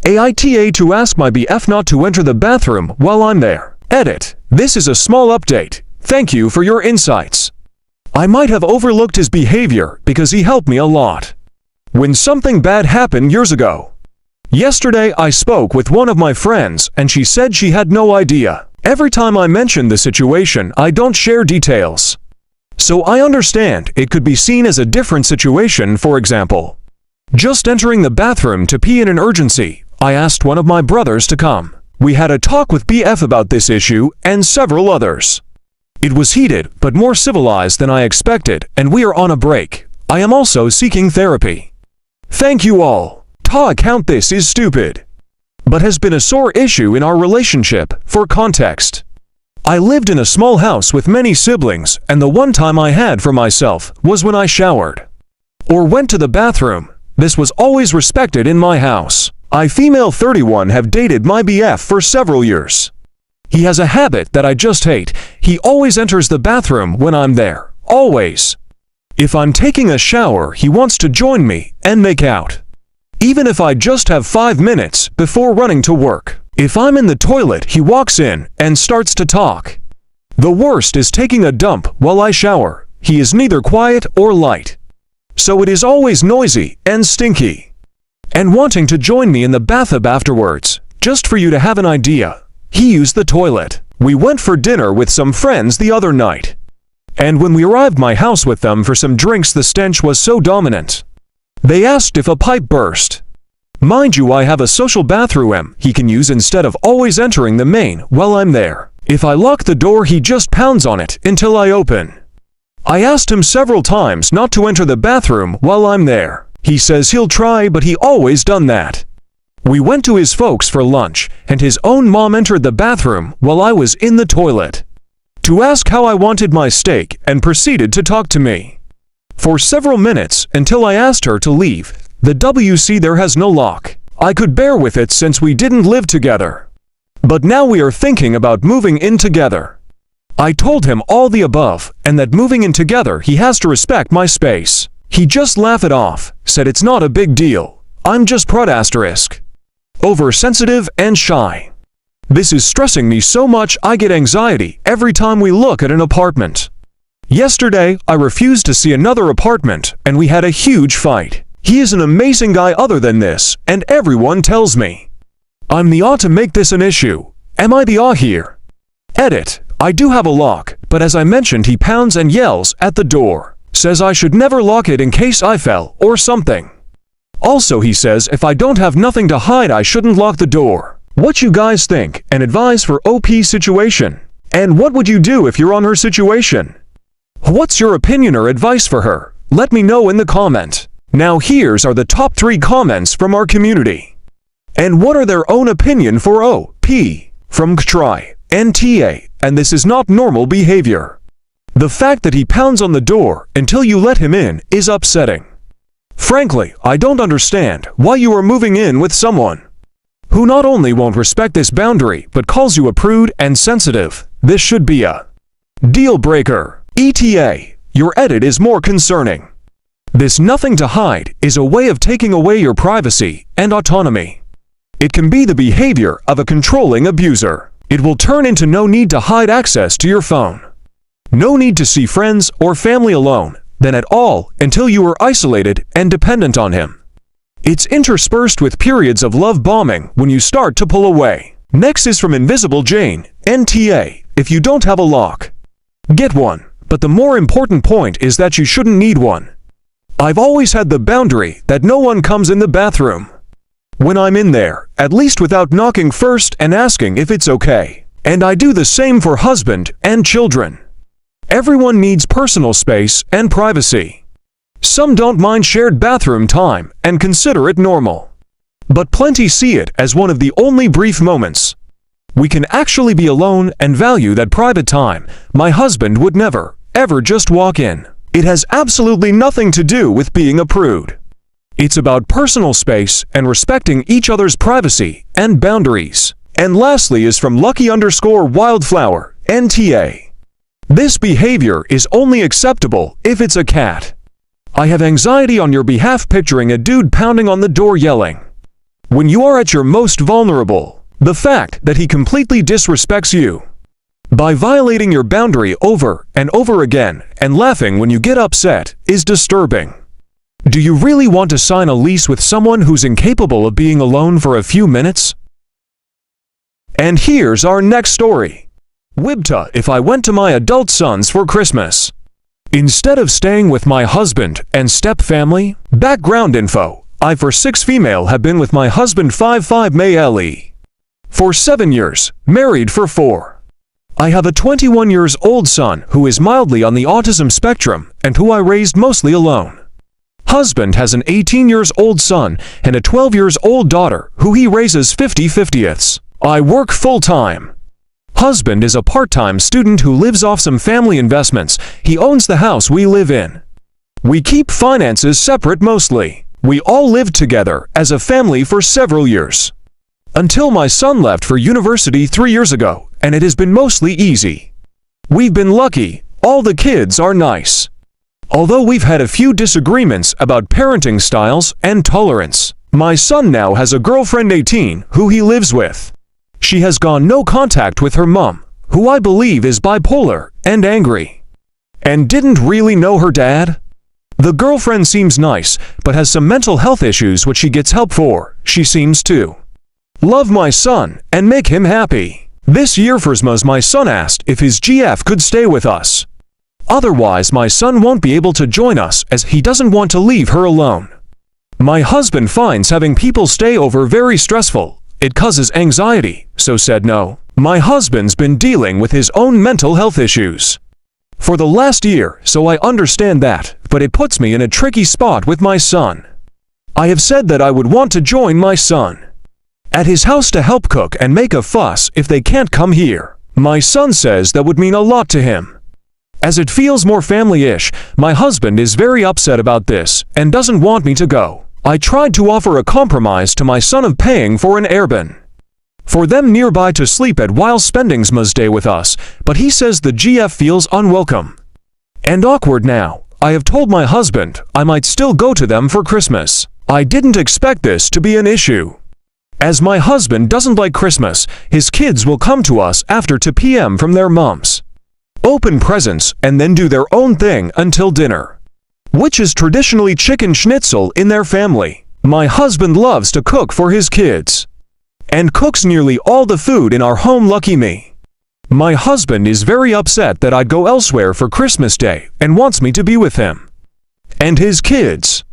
AITA to ask my BF not to enter the bathroom while I'm there. Edit. This is a small update. Thank you for your insights. I might have overlooked his behavior because he helped me a lot when something bad happened years ago. Yesterday I spoke with one of my friends and she said she had no idea. Every time I mention the situation, I don't share details. So I understand it could be seen as a different situation. For example, just entering the bathroom to pee in an emergency. I asked one of my brothers to come. We had a talk with BF about this issue and several others. It was heated but more civilized than I expected, and we are on a break. I am also seeking therapy. Thank you all. Ta account this is stupid, but has been a sore issue in our relationship. For context, I lived in a small house with many siblings, and the one time I had for myself was when I showered or went to the bathroom. This was always respected in my house. I, female 31, have dated my BF for several years. He has a habit that I just hate. He always enters the bathroom when I'm there. Always. If I'm taking a shower, he wants to join me and make out, even if I just have 5 minutes before running to work. If I'm in the toilet, he walks in and starts to talk. The worst is taking a dump while I shower. He is neither quiet or light, so it is always noisy and stinky, and wanting to join me in the bathtub afterwards. Just for you to have an idea, he used the toilet. We went for dinner with some friends the other night, and when we arrived my house with them for some drinks, the stench was so dominant. They asked if a pipe burst. Mind you, I have a social bathroom he can use instead of always entering the main while I'm there. If I lock the door, he just pounds on it until I open. I asked him several times not to enter the bathroom while I'm there. He says he'll try, but he always done that. We went to his folks for lunch, and his own mom entered the bathroom while I was in the toilet to ask how I wanted my steak and proceeded to talk to me for several minutes until I asked her to leave. The WC there has no lock. I could bear with it since we didn't live together, but now we are thinking about moving in together. I told him all the above and that moving in together he has to respect my space. He just laughed it off, said it's not a big deal. I'm just oversensitive and shy. This is stressing me so much I get anxiety every time we look at an apartment. Yesterday, I refused to see another apartment and we had a huge fight. He is an amazing guy other than this, and everyone tells me I'm the ought to make this an issue. Am I the ought here? Edit. I do have a lock, but as I mentioned, he pounds and yells at the door. Says I should never lock it in case I fell or something. Also, he says if I don't have nothing to hide, I shouldn't lock the door. What you guys think and advise for OP situation? And what would you do if you're on her situation? What's your opinion or advice for her? Let me know in the comment. Now here's are the top 3 comments from our community, and what are their own opinion for OP. From Try NTA, and this is not normal behavior. The fact that he pounds on the door until you let him in is upsetting. Frankly, I don't understand why you are moving in with someone who not only won't respect this boundary but calls you a prude and sensitive. This should be a deal breaker. ETA, your edit is more concerning. This nothing to hide is a way of taking away your privacy and autonomy. It can be the behavior of a controlling abuser. It will turn into no need to hide access to your phone, no need to see friends or family alone, then at all, until you are isolated and dependent on him. It's interspersed with periods of love bombing when you start to pull away. Next is from Invisible Jane, NTA. If you don't have a lock, get one. But the more important point is that you shouldn't need one. I've always had the boundary that no one comes in the bathroom when I'm in there, at least without knocking first and asking if it's okay. And I do the same for husband and children. Everyone needs personal space and privacy. Some don't mind shared bathroom time and consider it normal, but plenty see it as one of the only brief moments we can actually be alone and value that private time. My husband would never, ever just walk in. It has absolutely nothing to do with being a prude. It's about personal space and respecting each other's privacy and boundaries. And lastly is from Lucky_Wildflower, NTA. This behavior is only acceptable if it's a cat. I have anxiety on your behalf picturing a dude pounding on the door yelling, when you are at your most vulnerable. The fact that he completely disrespects you by violating your boundary over and over again and laughing when you get upset is disturbing. Do you really want to sign a lease with someone who's incapable of being alone for a few minutes? And here's our next story. Wibta, if I went to my adult sons for Christmas instead of staying with my husband and step family. Background info. I for 6 female have been with my husband 5 male for 7 years, married for 4. I have a 21 years old son who is mildly on the autism spectrum and who I raised mostly alone. Husband has an 18 years old son and a 12 years old daughter who he raises 50/50ths. I work full-time. Husband is a part-time student who lives off some family investments. He owns the house we live in. We keep finances separate mostly. We all lived together as a family for several years, until my son left for university 3 years ago, and it has been mostly easy. We've been lucky. All the kids are nice, although we've had a few disagreements about parenting styles and tolerance. My son now has a girlfriend 18 who he lives with. She has gone no contact with her mom, who I believe is bipolar and angry, and didn't really know her dad. The girlfriend seems nice, but has some mental health issues which she gets help for. She seems to love my son and make him happy. This year for Christmas my son asked if his GF could stay with us. Otherwise my son won't be able to join us as he doesn't want to leave her alone. My husband finds having people stay over very stressful. It causes anxiety, so said no. My husband's been dealing with his own mental health issues for the last year, so I understand that, but it puts me in a tricky spot with my son. I have said that I would want to join my son at his house to help cook and make a fuss if they can't come here. My son says that would mean a lot to him, as it feels more family-ish. My husband is very upset about this and doesn't want me to go. I tried to offer a compromise to my son of paying for an Airbnb for them nearby to sleep at while spending Xmas Day with us, but he says the GF feels unwelcome and awkward now. I have told my husband I might still go to them for Christmas. I didn't expect this to be an issue, as my husband doesn't like Christmas. His kids will come to us after 2 p.m. from their moms, open presents, and then do their own thing until dinner, which is traditionally chicken schnitzel in their family. My husband loves to cook for his kids and cooks nearly all the food in our home. Lucky me. My husband is very upset that I'd go elsewhere for Christmas Day and wants me to be with him and his kids.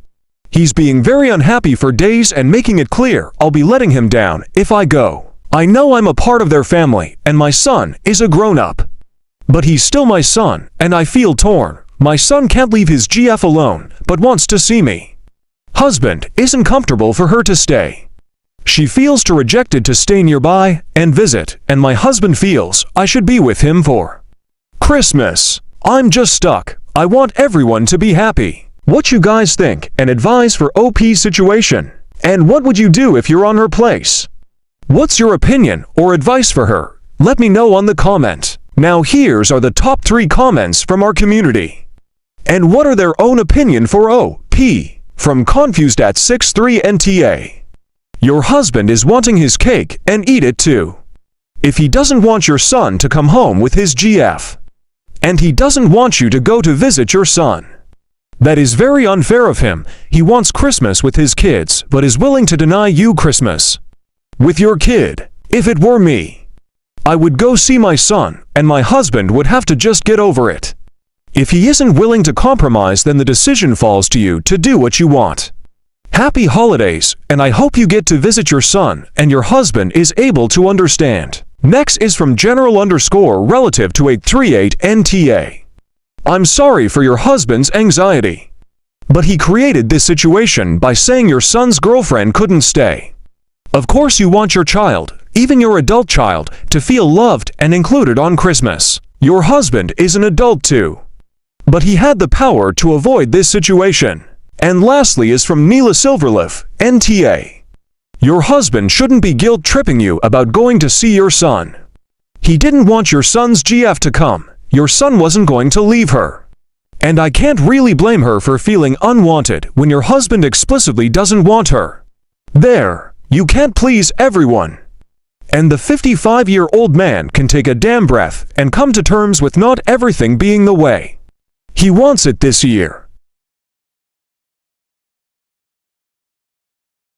He's being very unhappy for days and making it clear I'll be letting him down if I go. I know I'm a part of their family and my son is a grown-up, but he's still my son and I feel torn. My son can't leave his GF alone, but wants to see me. Husband isn't comfortable for her to stay. She feels too rejected to stay nearby and visit, and my husband feels I should be with him for Christmas. I'm just stuck. I want everyone to be happy. What you guys think and advise for OP's situation? And what would you do if you're on her place? What's your opinion or advice for her? Let me know on the comment. Now here's are the top 3 comments from our community, and what are their own opinion for OP. From Confused at 63 NTA. Your husband is wanting his cake and eat it too. If he doesn't want your son to come home with his GF, and he doesn't want you to go to visit your son, that is very unfair of him. He wants Christmas with his kids, but is willing to deny you Christmas with your kid. If it were me, I would go see my son, and my husband would have to just get over it. If he isn't willing to compromise, then the decision falls to you to do what you want. Happy holidays, and I hope you get to visit your son and your husband is able to understand. Next is from General_relative to 838 NTA. I'm sorry for your husband's anxiety, but he created this situation by saying your son's girlfriend couldn't stay. Of course you want your child, even your adult child, to feel loved and included on Christmas. Your husband is an adult too, but he had the power to avoid this situation. And lastly is from Neela Silverleaf, NTA. Your husband shouldn't be guilt-tripping you about going to see your son. He didn't want your son's GF to come. Your son wasn't going to leave her. And I can't really blame her for feeling unwanted when your husband explicitly doesn't want her there. You can't please everyone. And the 55-year-old man can take a damn breath and come to terms with not everything being the way he wants it this year.